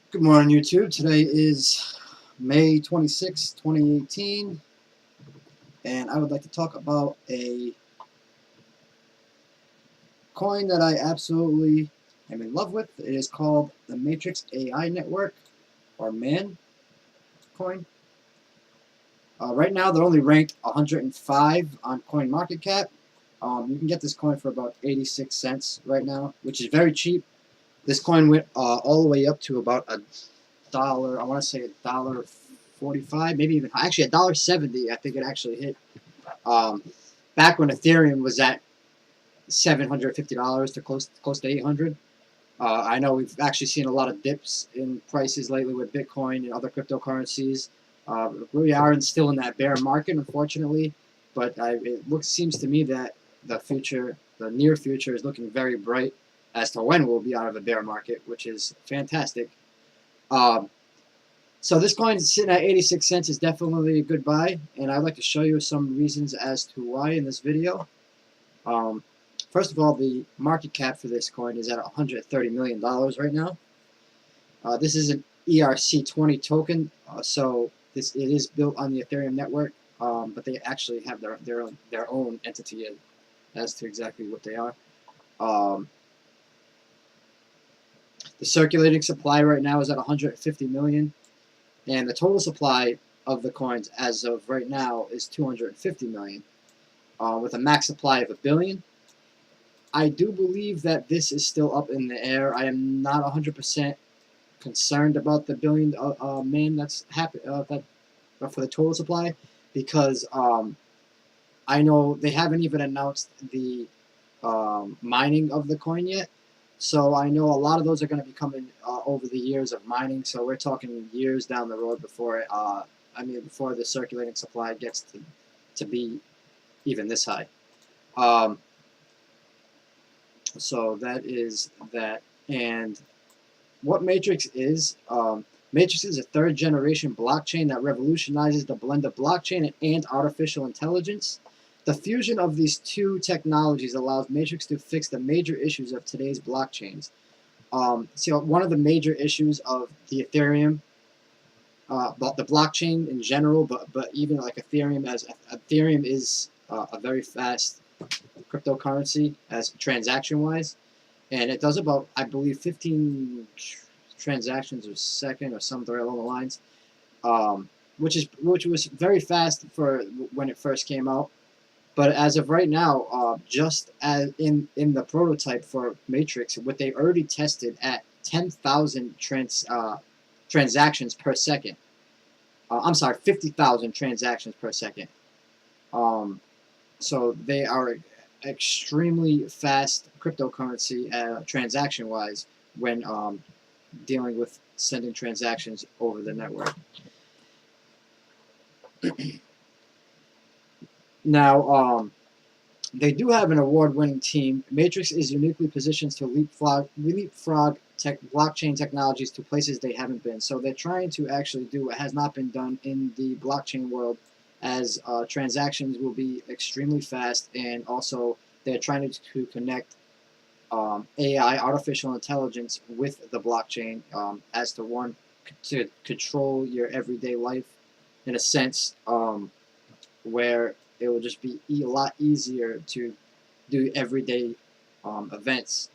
Good morning, YouTube. Today is May 26, 2018, and I would like to talk about a coin that I absolutely am in love with. It is called the Matrix AI Network, or MAN coin. Right now, they're only ranked 105 on CoinMarketCap. You can get this coin for about 86 cents right now, which is very cheap. This coin went all the way up to about $1. I want to say $1.45, maybe even actually $1.70. I think it actually hit um, back when Ethereum was at $750 to close to 800. I know we've actually seen a lot of dips in prices lately with Bitcoin and other cryptocurrencies. We are still in that bear market, unfortunately, but seems to me that the near future, is looking very bright as to when we'll be out of a bear market, which is fantastic. Um, so this coin sitting at 86 cents is definitely a good buy, and I'd like to show you some reasons as to why in this video. Um, First of all, the market cap for this coin is at $130 million right now. This is an ERC20 token, so it is built on the Ethereum network, but they actually have their own entity as to exactly what they are. The circulating supply right now is at 150 million, and the total supply of the coins as of right now is 250 million, with a max supply of 1 billion. I do believe that this is still up in the air. I am not 100% concerned about the billion man that's that for the total supply, because I know they haven't even announced the mining of the coin yet. So I know a lot of those are going to be coming over the years of mining. So we're talking years down the road before before the circulating supply gets to be even this high. So that is that. And what Matrix is, Matrix is a third generation blockchain that revolutionizes the blend of blockchain and artificial intelligence. The fusion of these two technologies allows Matrix to fix the major issues of today's blockchains. So one of the major issues of the Ethereum, the blockchain in general, but even like Ethereum, as Ethereum is a very fast cryptocurrency as transaction wise, and it does about, I believe, 15 transactions a second or something along the lines, which was very fast for when it first came out. But as of right now, just as in the prototype for Matrix, what they already tested at 10,000 transactions per second. I'm sorry, 50,000 transactions per second. So they are extremely fast cryptocurrency transaction wise when dealing with sending transactions over the network. Now, they do have an award-winning team. Matrix is uniquely positioned to leapfrog blockchain technologies to places they haven't been. So they're trying to actually do what has not been done in the blockchain world, as transactions will be extremely fast, and also they're trying to connect AI, artificial intelligence, with the blockchain as to control your everyday life in a sense, where it will just be a lot easier to do everyday events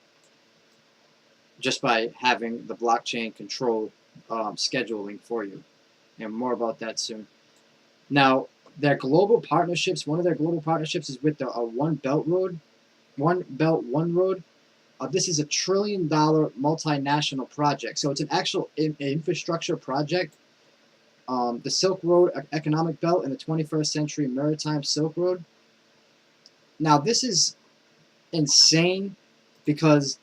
just by having the blockchain control scheduling for you. And more about that soon. Now, their global partnerships, one of their global partnerships is with the One Belt, One Road. This is a $1 trillion multinational project. So it's an actual infrastructure project. The Silk Road Economic Belt and the 21st Century Maritime Silk Road. Now, this is insane because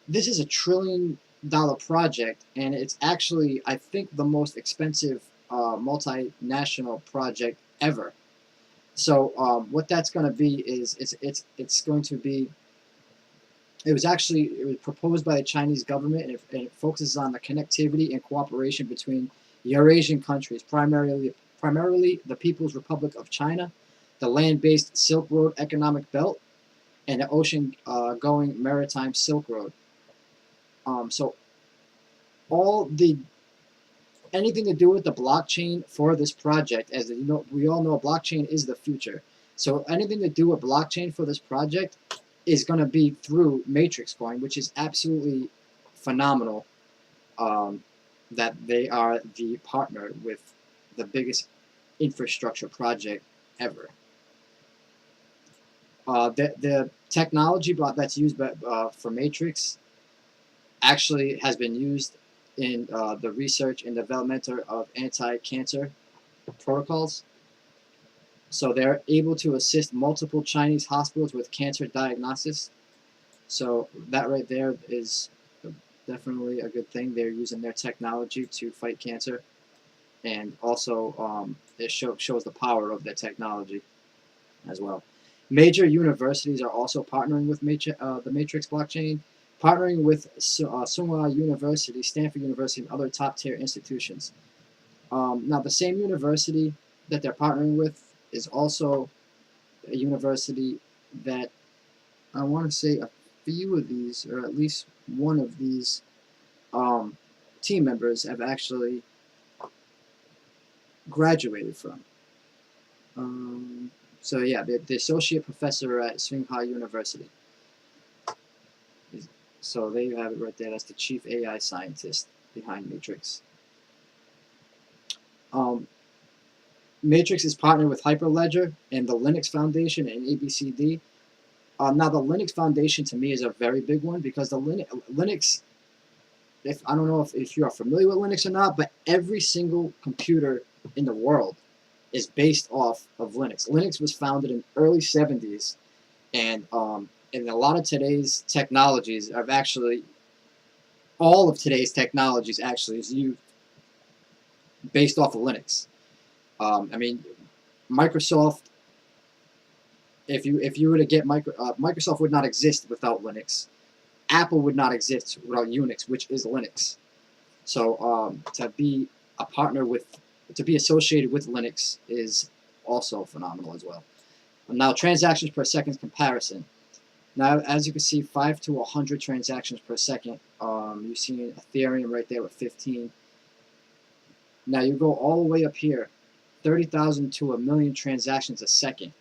this is a $1 trillion project, and it's actually, I think, the most expensive multinational project ever. So what that's going to be is it's going to be. It was proposed by the Chinese government, and it focuses on the connectivity and cooperation between Eurasian countries, primarily the People's Republic of China, the land-based Silk Road Economic Belt, and the ocean-going Maritime Silk Road. So all the anything to do with the blockchain for this project, as you know, we all know blockchain is the future. So anything to do with blockchain for this project is going to be through Matrix Coin, which is absolutely phenomenal. That they are the partner with the biggest infrastructure project ever. The technology that's used for Matrix actually has been used in the research and development of anti-cancer protocols. So they're able to assist multiple Chinese hospitals with cancer diagnosis. So that right there is definitely a good thing. They're using their technology to fight cancer, and also it shows the power of their technology as well. Major universities are also partnering with the Matrix blockchain, partnering with Tsinghua University, Stanford University, and other top-tier institutions. Now, the same university that they're partnering with is also a university that I want to say a few of these, or at least one of these team members have actually graduated from. So yeah, the associate professor at Tsinghua University. So there you have it right there. That's the chief AI scientist behind Matrix. Matrix is partnered with Hyperledger and the Linux Foundation and ABCD. Now, the Linux Foundation to me is a very big one, because the Linux, I don't know if you are familiar with Linux or not, but every single computer in the world is based off of Linux. Linux was founded in the early 70s, and a lot of today's technologies are actually, all of today's technologies actually is used based off of Linux. I mean, Microsoft, if you were to get Microsoft would not exist without Linux. Apple would not exist without Unix, which is Linux. So to be a partner with, to be associated with Linux is also phenomenal as well. Now, transactions per second comparison. Now, as you can see, 5 to 100 transactions per second. You see Ethereum right there with 15. Now you go all the way up here, 30,000 to 1,000,000 transactions a second.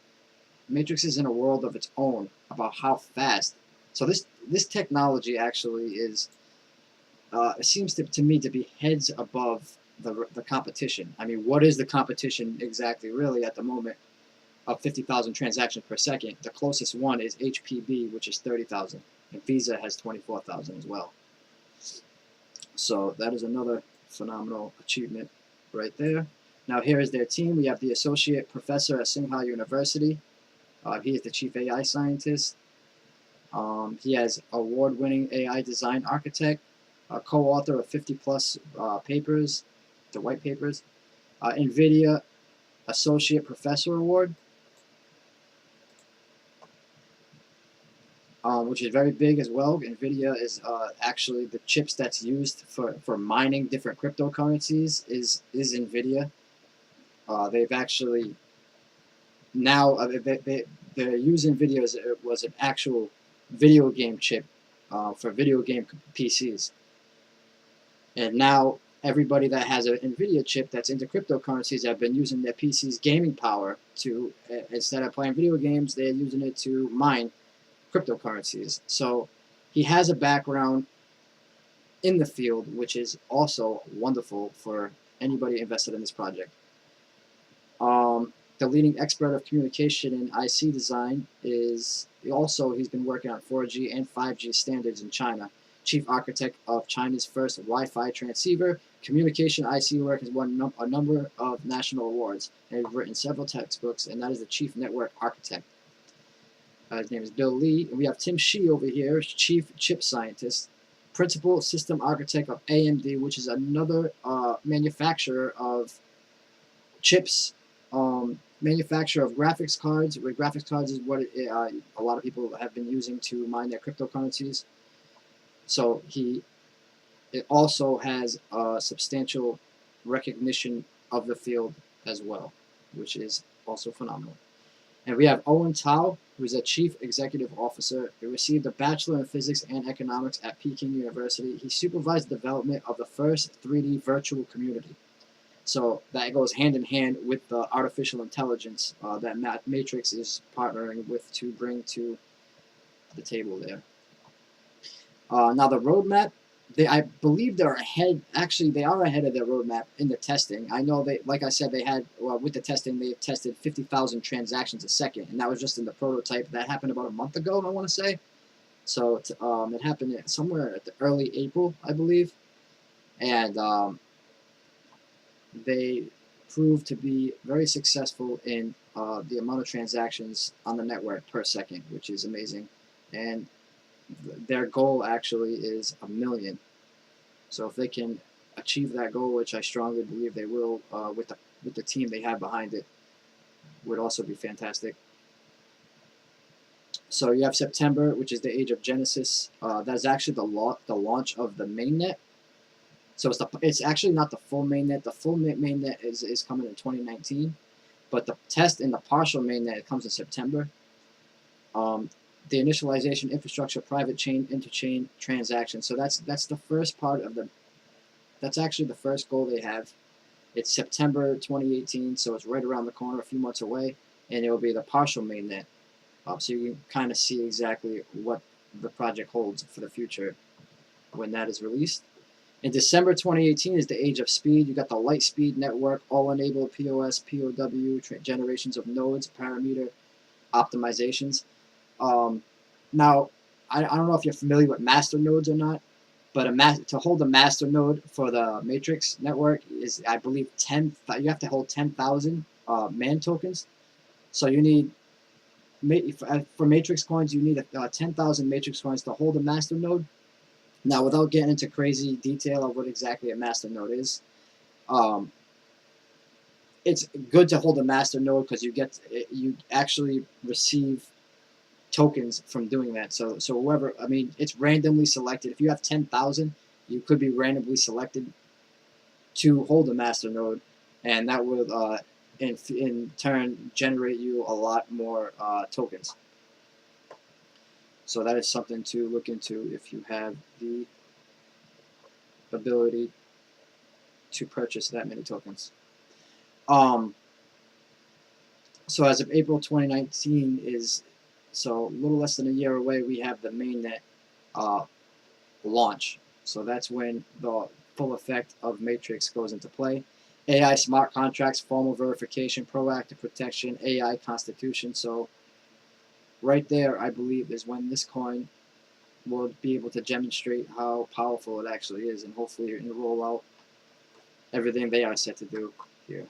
Matrix is in a world of its own about how fast. So this technology actually is, it seems to me to be heads above the competition. I mean, what is the competition exactly really at the moment of 50,000 transactions per second? The closest one is HPB, which is 30,000, and Visa has 24,000 as well. So that is another phenomenal achievement right there. Now here is their team. We have the associate professor at Tsinghua University. He is the chief AI scientist. He has award-winning AI design architect, co-author of 50-plus papers, the white papers. NVIDIA Associate Professor Award, which is very big as well. NVIDIA is actually the chips that's used for mining different cryptocurrencies is NVIDIA. They've actually now they're using NVIDIA as it was an actual video game chip for video game PCs. And now everybody that has an NVIDIA chip that's into cryptocurrencies have been using their PC's gaming power to, instead of playing video games, they're using it to mine cryptocurrencies. So he has a background in the field, which is also wonderful for anybody invested in this project. The leading expert of communication and IC design is also, he's been working on 4G and 5G standards in China. Chief architect of China's first Wi-Fi transceiver. Communication IC work has won a number of national awards, and has written several textbooks, and that is the chief network architect. His name is Bill Lee. And we have Tim Shi over here, chief chip scientist, principal system architect of AMD, which is another manufacturer of chips, manufacturer of graphics cards. Where graphics cards is what a lot of people have been using to mine their cryptocurrencies. So it also has a substantial recognition of the field as well, which is also phenomenal. And we have Owen Tao, He was a chief executive officer. He received a bachelor in physics and economics at Peking University. He supervised the development of the first 3D virtual community. So that goes hand in hand with the artificial intelligence that Matrix is partnering with to bring to the table there. Now the roadmap, I believe they're ahead. Actually, they are ahead of their roadmap in the testing. I know they, like I said, they had with the testing, they tested 50,000 transactions a second, and that was just in the prototype. That happened about a month ago, I want to say. So it happened somewhere at the early April, I believe, and they proved to be very successful in the amount of transactions on the network per second, which is amazing. And their goal actually is 1 million. So if they can achieve that goal, which I strongly believe they will, with the team they have behind it, would also be fantastic. So you have September, which is the age of Genesis. That's actually the launch of the mainnet. So it's actually not the full mainnet. The full mainnet is coming in 2019, but the test in the partial mainnet comes in September. The initialization infrastructure, private chain, interchain transactions. So that's the first part of that's actually the first goal they have. It's September 2018, so it's right around the corner, a few months away, and it will be the partial mainnet. So you can kind of see exactly what the project holds for the future when that is released. In December 2018 is the age of speed. You got the light speed network, all enabled POS, POW, generations of nodes, parameter optimizations. Now, I don't know if you're familiar with master nodes or not, but to hold a master node for the Matrix network is, I believe, you have to hold 10,000 man tokens. So you need, for Matrix coins, you need 10,000 Matrix coins to hold a master node. Now, without getting into crazy detail of what exactly a master node is, it's good to hold a master node because you actually receive tokens from doing that. So whoever, I mean, it's randomly selected. If you have 10,000, you could be randomly selected to hold a master node, and that would in turn generate you a lot more tokens. So that is something to look into if you have the ability to purchase that many tokens. So as of April 2019 is, so a little less than a year away, we have the mainnet launch. So that's when the full effect of Matrix goes into play. AI smart contracts, formal verification, proactive protection, AI constitution. So right there, I believe, is when this coin will be able to demonstrate how powerful it actually is, and hopefully roll out everything they are set to do here.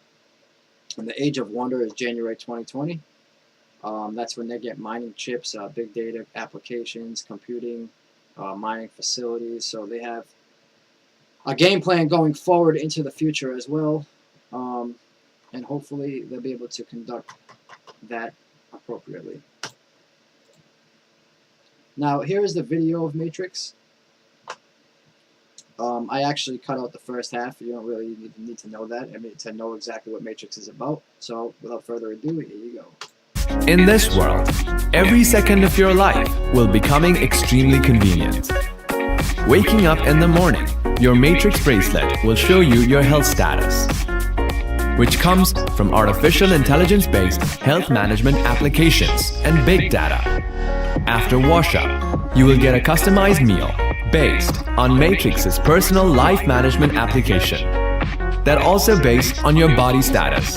And the age of wonder is January 2020. That's when they get mining chips, big data applications, computing, mining facilities. So they have a game plan going forward into the future as well. And hopefully they'll be able to conduct that appropriately. Now here is the video of Matrix. I actually cut out the first half. You don't really need to know that. I mean, to know exactly what Matrix is about. So without further ado, here you go. In this world, every second of your life will be becoming extremely convenient. Waking up in the morning, your Matrix bracelet will show you your health status, which comes from artificial intelligence-based health management applications and big data. After wash-up, you will get a customized meal based on Matrix's personal life management application that also based on your body status.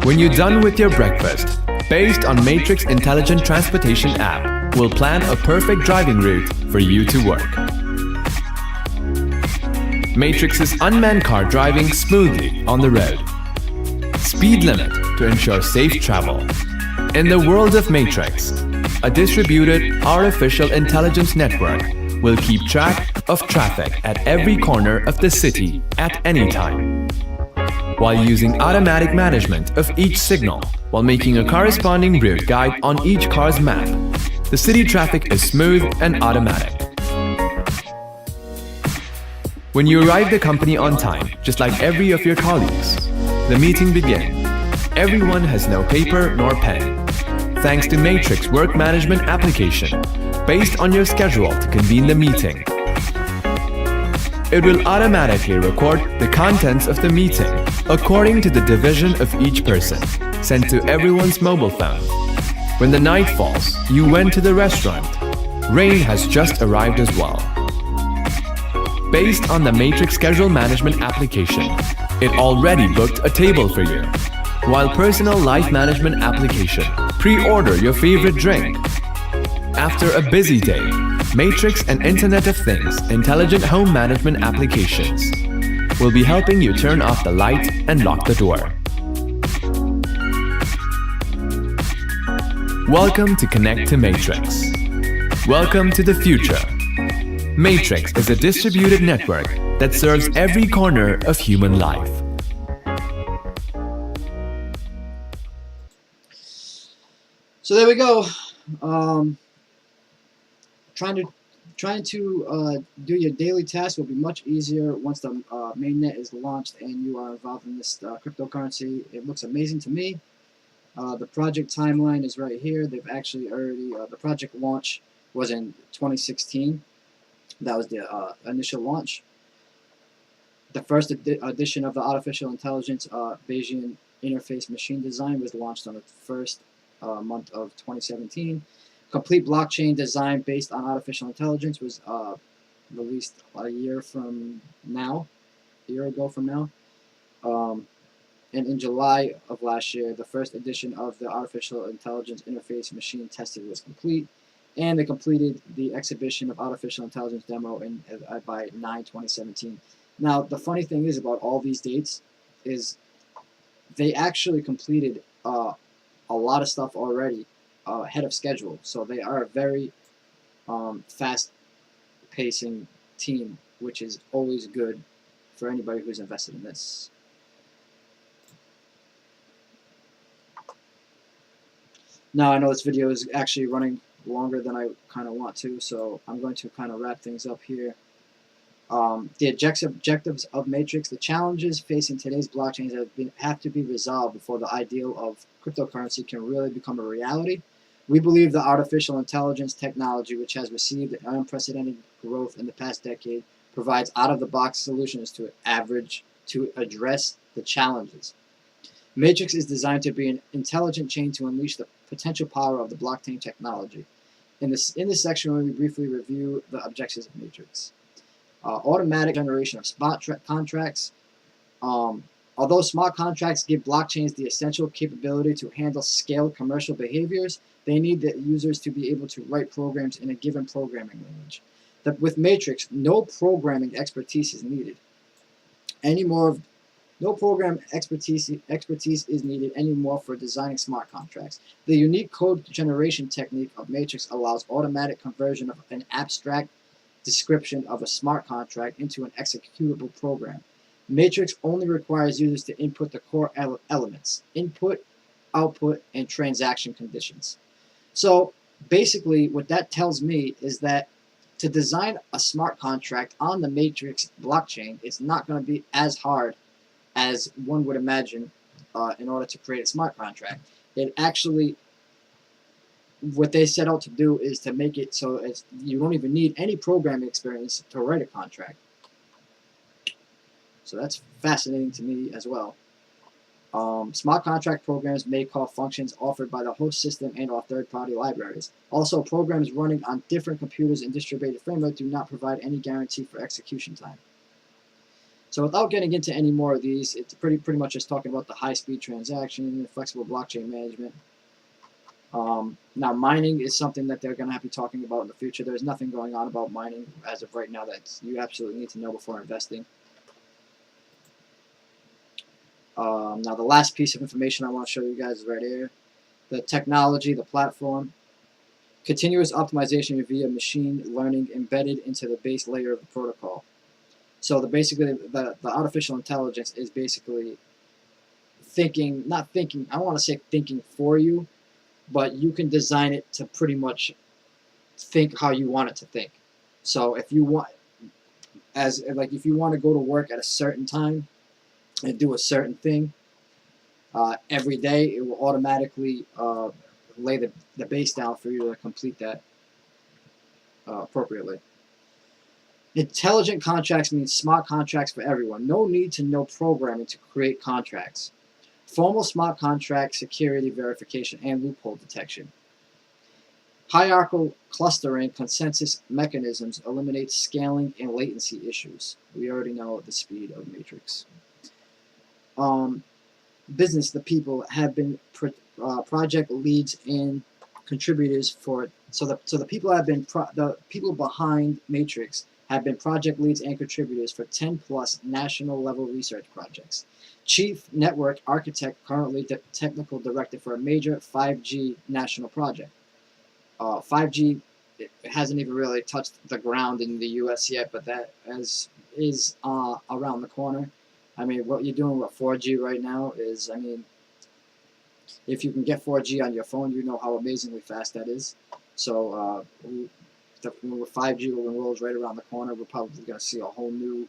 When you're done with your breakfast, based on Matrix Intelligent Transportation app will plan a perfect driving route for you to work. Matrix's unmanned car driving smoothly on the road. Speed limit to ensure safe travel. In the world of Matrix, a distributed artificial intelligence network will keep track of traffic at every corner of the city at any time, while using automatic management of each signal while making a corresponding route guide on each car's map. The city traffic is smooth and automatic. When you arrive the company on time, just like every of your colleagues, the meeting begins. Everyone has no paper nor pen. thanks to Matrix Work Management application based on your schedule to convene the meeting. It will automatically record the contents of the meeting according to the division of each person, sent to everyone's mobile phone. When the night falls, you went to the restaurant. Rain has just arrived as well. Based on the Matrix Schedule Management application, it already booked a table for you. While Personal Life Management application, pre-order your favorite drink. After a busy day, Matrix and Internet of Things Intelligent Home Management applications will be helping you turn off the light and lock the door. Welcome to Connect to Matrix. Welcome to the future. Matrix is a distributed network that serves every corner of human life. So there we go. Trying to do your daily tasks will be much easier once the mainnet is launched and you are involved in this cryptocurrency. It looks amazing to me. The project timeline is right here. They've actually already the project launch was in 2016. That was the initial launch. The first edition of the artificial intelligence Bayesian interface machine design was launched on the first month of 2017. Complete blockchain design based on artificial intelligence was released a year ago from now. And in July of last year, the first edition of the artificial intelligence interface machine tested was complete. And they completed the exhibition of artificial intelligence demo by 9/2017. Now, the funny thing is about all these dates is they actually completed a lot of stuff already ahead of schedule. So they are a very fast-pacing team, which is always good for anybody who's invested in this. Now, I know this video is actually running longer than I kind of want to, so I'm going to kind of wrap things up here. The objectives of Matrix, the challenges facing today's blockchains have to be resolved before the ideal of cryptocurrency can really become a reality. We believe the artificial intelligence technology, which has received an unprecedented growth in the past decade, provides out-of-the-box solutions to address the challenges. Matrix is designed to be an intelligent chain to unleash the potential power of the blockchain technology. In this section, we will briefly review the objectives of Matrix. Automatic generation of smart contracts. Although smart contracts give blockchains the essential capability to handle scaled commercial behaviors, they need the users to be able to write programs in a given programming language. With Matrix, no programming expertise is needed. No program expertise is needed anymore for designing smart contracts. The unique code generation technique of Matrix allows automatic conversion of an abstract description of a smart contract into an executable program. Matrix only requires users to input the core elements: input, output, and transaction conditions. So basically what that tells me is that to design a smart contract on the Matrix blockchain, it's not going to be as hard as one would imagine in order to create a smart contract. It actually, what they set out to do is to make it so you don't even need any programming experience to write a contract. So that's fascinating to me as well. Smart contract programs may call functions offered by the host system and/or third-party libraries. Also, programs running on different computers in distributed framework do not provide any guarantee for execution time. So without getting into any more of these, it's pretty much just talking about the high-speed transaction, flexible blockchain management. Now, mining is something that they're going to have to be talking about in the future. There's nothing going on about mining as of right now that you absolutely need to know before investing. Now, the last piece of information I want to show you guys is right here. The technology, the platform. Continuous optimization via machine learning embedded into the base layer of the protocol. So basically, the artificial intelligence is basically thinking, I don't want to say thinking for you, but you can design it to pretty much think how you want it to think. So if you want, if you want to go to work at a certain time and do a certain thing every day, it will automatically lay the base down for you to complete that appropriately. Intelligent contracts means smart contracts for everyone. No need to know programming to create contracts. Formal smart contract security verification and loophole detection. Hierarchical clustering consensus mechanisms eliminate scaling and latency issues. We already know the speed of Matrix. Business, the people have been project leads and contributors for. So the people have been the people behind Matrix have been project leads and contributors for 10 plus national level research projects. Chief network architect, currently the technical director for a major 5G national project. 5G it hasn't even really touched the ground in the U.S. yet, but that is around the corner. I mean, what you're doing with 4G right now is, I mean, if you can get 4G on your phone, you know how amazingly fast that is. So with 5G when it rolls right around the corner, we're probably going to see a whole new.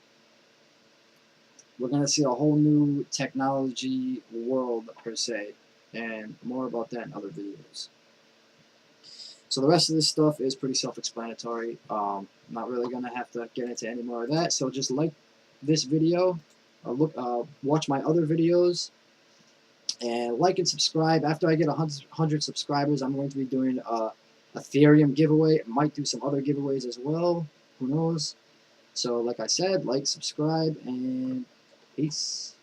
We're going to see a whole new technology world per se, and more about that in other videos. So the rest of this stuff is pretty self-explanatory. Not really going to have to get into any more of that. So just like this video, watch my other videos, and like and subscribe. After I get 100 subscribers, I'm going to be doing a Ethereum giveaway. I might do some other giveaways as well. Who knows? So like I said, like, subscribe, and peace.